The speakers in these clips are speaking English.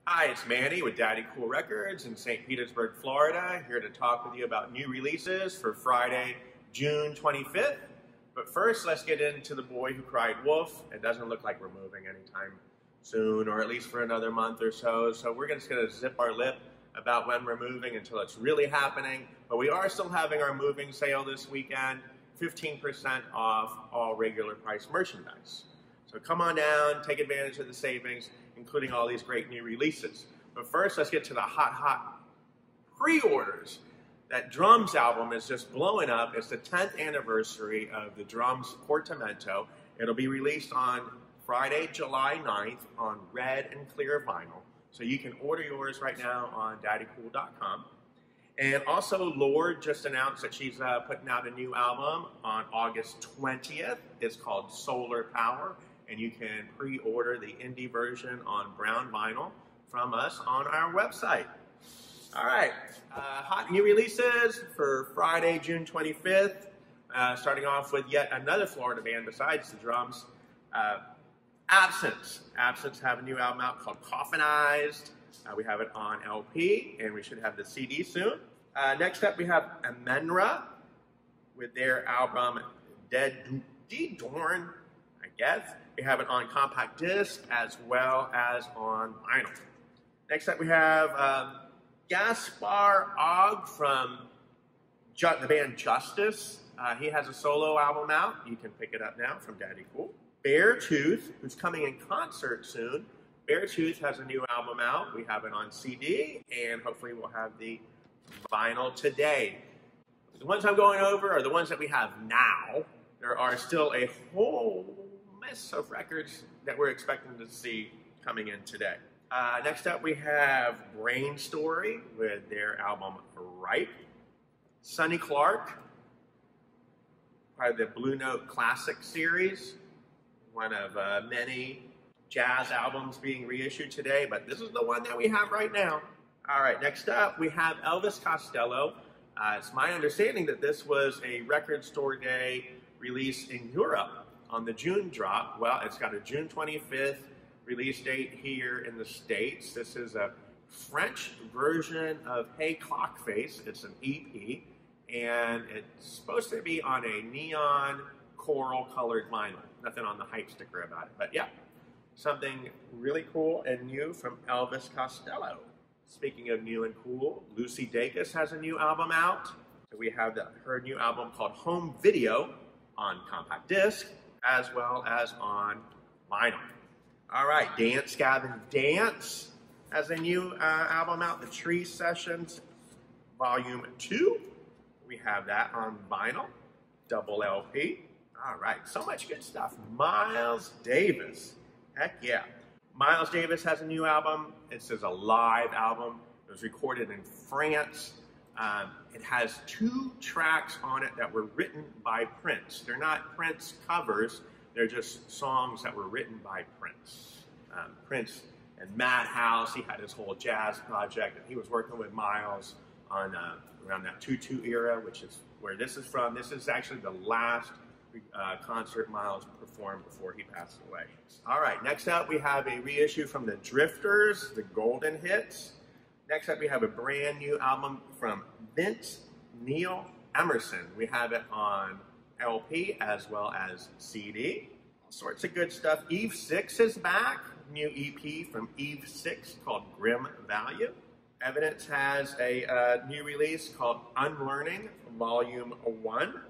Hi, it's Manny with Daddy Cool Records in St. Petersburg, Florida, here to talk with you about new releases for Friday, June 25th. But first, let's get into The Boy Who Cried Wolf. It doesn't look like we're moving anytime soon, or at least for another month or so. So we're just going to zip our lip about when we're moving until it's really happening. But we are still having our moving sale this weekend, 15% off all regular price merchandise. So come on down, take advantage of the savings, including all these great new releases. But first, let's get to the hot pre-orders. That Drums album is just blowing up. It's the 10th anniversary of the Drums Portamento. It'll be released on Friday, July 9th on red and clear vinyl. So you can order yours right now on daddycool.com. And also, Lorde just announced that she's putting out a new album on August 20th. It's called Solar Power. And you can pre-order the indie version on brown vinyl from us on our website. All right, hot new releases for Friday, June 25th. Starting off with yet another Florida band besides the Drums, Absence. Absence have a new album out called Coffinized. We have it on LP, and we should have the CD soon. Next up, we have Amenra with their album De Doorn, I guess. We have it on compact disc as well as on vinyl. Next up, we have Gaspard Auge from the band Justice. He has a solo album out. You can pick it up now from Daddy Cool. Beartooth, who's coming in concert soon. Beartooth has a new album out. We have it on CD, and hopefully we'll have the vinyl today. The ones I'm going over are the ones that we have now. There are still a whole mess of records that we're expecting to see coming in today. Next up, we have Brainstory with their album Ripe. Sonny Clark, part of the Blue Note Classic series, one of many jazz albums being reissued today, but this is the one that we have right now. All right, next up, we have Elvis Costello. It's my understanding that this was a Record Store Day release in Europe on the June drop. Well, it's got a June 25th release date here in the States. This is a French version of Hey Clockface. It's an EP, and it's supposed to be on a neon coral colored vinyl. Nothing on the hype sticker about it, but yeah, something really cool and new from Elvis Costello. Speaking of new and cool, Lucy Dacus has a new album out. So we have her new album called Home Video on compact disc, as well as on vinyl. All right, Dance Gavin Dance has a new album out, The Tree Sessions Volume 2. We have that on vinyl, double LP. All right, so much good stuff. Miles Davis, heck yeah. Miles Davis has a new album. This is a live album. It was recorded in France. It has 2 tracks on it that were written by Prince. They're not Prince covers. They're just songs that were written by Prince. Prince and Madhouse, he had his whole jazz project. He was working with Miles on around that 2-2 era, which is where this is from. This is actually the last concert Miles performed before he passed away. All right, next up we have a reissue from the Drifters, the Golden Hits. Next up we have a brand new album from Vince Neil Emerson. We have it on LP as well as CD. All sorts of good stuff. Eve.6 is back. New EP from Eve.6 called Grim Value. Evidence has a new release called Unlearning Volume 1.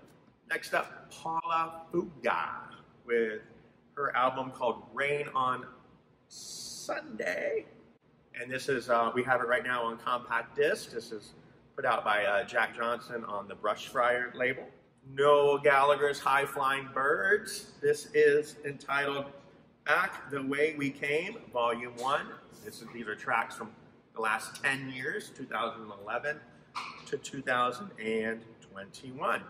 Next up, Paula Fuga with her album called Rain on Sunday. And this is, we have it right now on compact disc. This is put out by Jack Johnson on the Brush Fryer label. Noel Gallagher's High Flying Birds. This is entitled Back the Way We Came, Volume 1. These are tracks from the last 10 years, 2011 to 2021.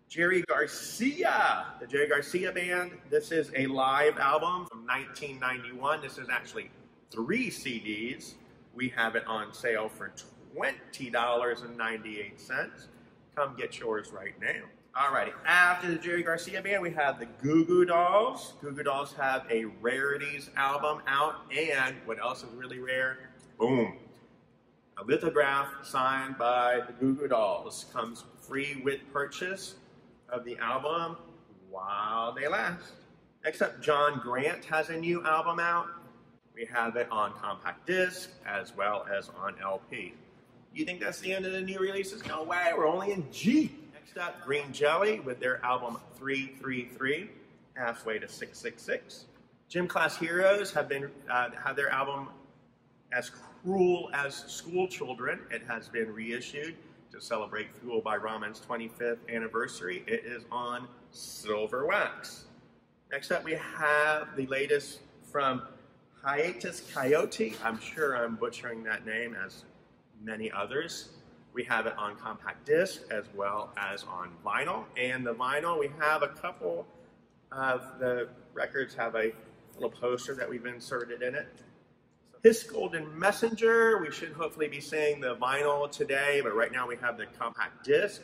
Jerry Garcia, the Jerry Garcia Band. This is a live album from 1991. This is actually 3 CDs. We have it on sale for $20.98. Come get yours right now. Alrighty, after the Jerry Garcia band, we have the GOO GOO Dolls. GOO GOO Dolls have a Rarities album out, and what else is really rare? Boom. A lithograph signed by the GOO GOO Dolls comes free with purchase of the album while they last. Next up, John Grant has a new album out. We have it on compact disc as well as on LP. You think that's the end of the new releases? No way, we're only in G. Next up, Green Jelly with their album 333, halfway to 666. Gym Class Heroes have their album As Cruel as School Children. It has been reissued to celebrate Fuel by Ramen's 25th anniversary. It is on silver wax. Next up, we have the latest from Hiatus Kaiyote. I'm sure I'm butchering that name as many others. We have it on compact disc as well as on vinyl. And the vinyl, we have a couple of the records have a little poster that we've inserted in it. His Golden Messenger, we should hopefully be seeing the vinyl today, but right now we have the compact disc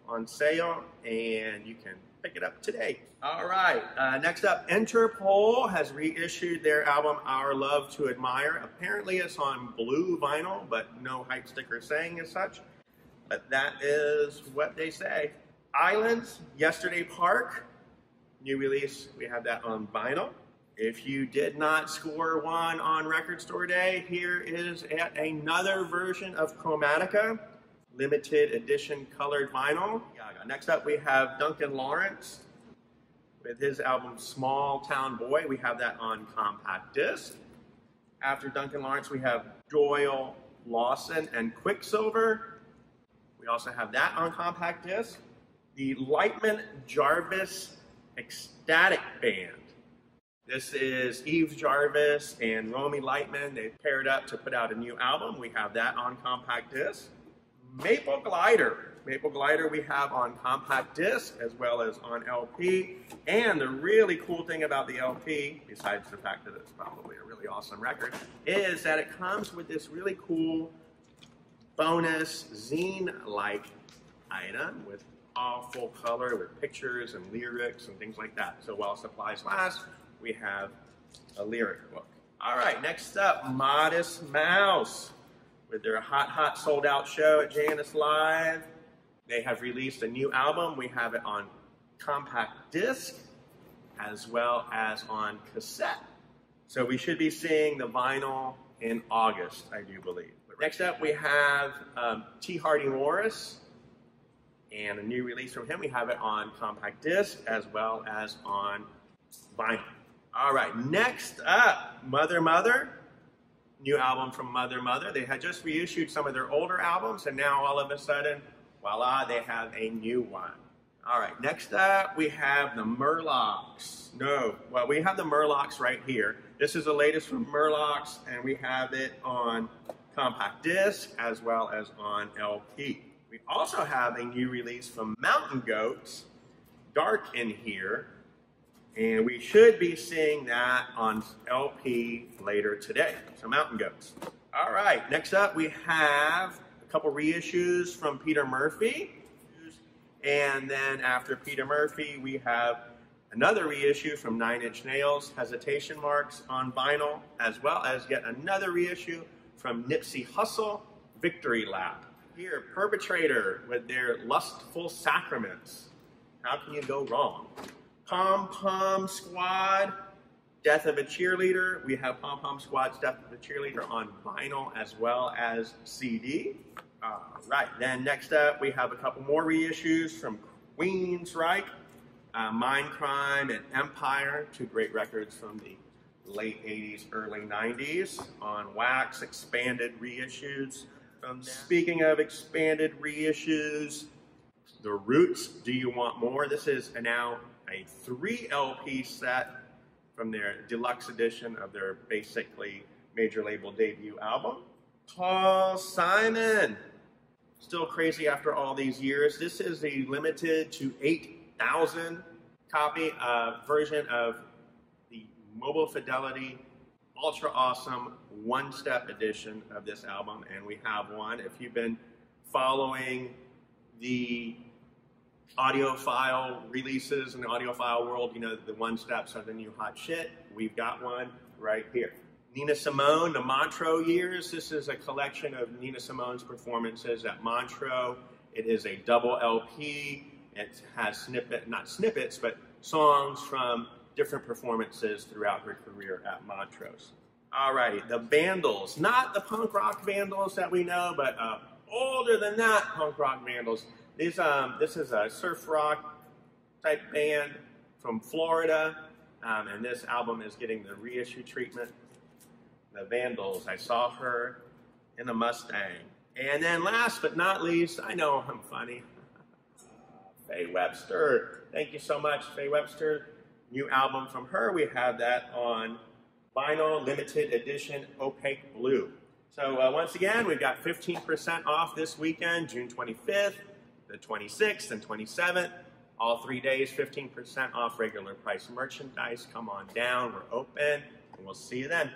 on sale and you can pick it up today. All right, next up, Interpol has reissued their album Our Love to Admire. Apparently it's on blue vinyl, but no hype sticker saying as such. But that is what they say. Islands, Yesterday Park, new release, we have that on vinyl. If you did not score one on Record Store Day, here is yet another version of Chromatica, limited edition colored vinyl. Next up we have Duncan Lawrence with his album Small Town Boy. We have that on compact disc. After Duncan Lawrence we have DOYLE, LAWSON, and QUICKSILVER. We also have that on compact disc. The Lightman Jarvis Ecstatic Band. This is Eve Jarvis and Romy Lightman. They paired up to put out a new album. We have that on compact disc. Maple Glider. Maple Glider we have on compact disc as well as on LP. And the really cool thing about the LP, besides the fact that it's probably a really awesome record, is that it comes with this really cool bonus zine-like item with all full color with pictures and lyrics and things like that. So while supplies last, we have a lyric book. All right, next up, Modest Mouse with their hot sold out show at Janus Live. They have released a new album. We have it on compact disc as well as on cassette. So we should be seeing the vinyl in August, I do believe. Next up, we have T. Hardy Morris, and a new release from him. We have it on compact disc as well as on vinyl. All right, next up, Mother Mother, new album from Mother Mother. They had just reissued some of their older albums, and now all of a sudden, voila, they have a new one. All right, next up, we have the Murlocs. We have the Murlocs right here. This is the latest from Murlocs, and we have it on compact disc as well as on LP. We also have a new release from Mountain Goats, Dark in Here, and we should be seeing that on LP later today. So Mountain Goats. All right, next up we have a couple reissues from Peter Murphy, and then after Peter Murphy we have another reissue from 9 Inch Nails, Hesitation Marks on vinyl, as well as yet another reissue from Nipsey Hussle, Victory Lap. Here, Perpetrator with their Lustful Sacraments. How can you go wrong? Pom Pom Squad, Death of a Cheerleader. We have Pom Pom Squad's Death of a Cheerleader on vinyl as well as CD. All right, then next up we have a couple more reissues from Queensryche, Mindcrime, and Empire, two great records from the late 80s, early 90s on wax, expanded reissues. Speaking of expanded reissues, The Roots, Do You Want More? This is now a 3 LP set from their deluxe edition of their basically major label debut album. Paul Simon, still crazy after all these years. This is a limited to 8,000 copy version of the Mobile Fidelity ultra awesome one-step edition of this album, and we have one. If you've been following the audiophile releases in the audiophile world, you know, the one steps are the new hot shit. We've got one right here. Nina Simone, the Montreux years. This is a collection of Nina Simone's performances at Montreux. It is a double LP. It has not snippets, but songs from different performances throughout her career at Montreux. All right, the Vandals, not the punk rock Vandals that we know, but older than that punk rock Vandals. This is a surf rock type band from Florida, and this album is getting the reissue treatment. The Vandals, I saw her in a Mustang. And then last but not least, I know I'm funny, Faye Webster. Thank you so much, Faye Webster. New album from her. We have that on vinyl, limited edition, opaque blue. So once again, we've got 15% off this weekend, June 25th, the 26th, and 27th. All 3 days, 15% off regular price merchandise. Come on down, we're open, and we'll see you then.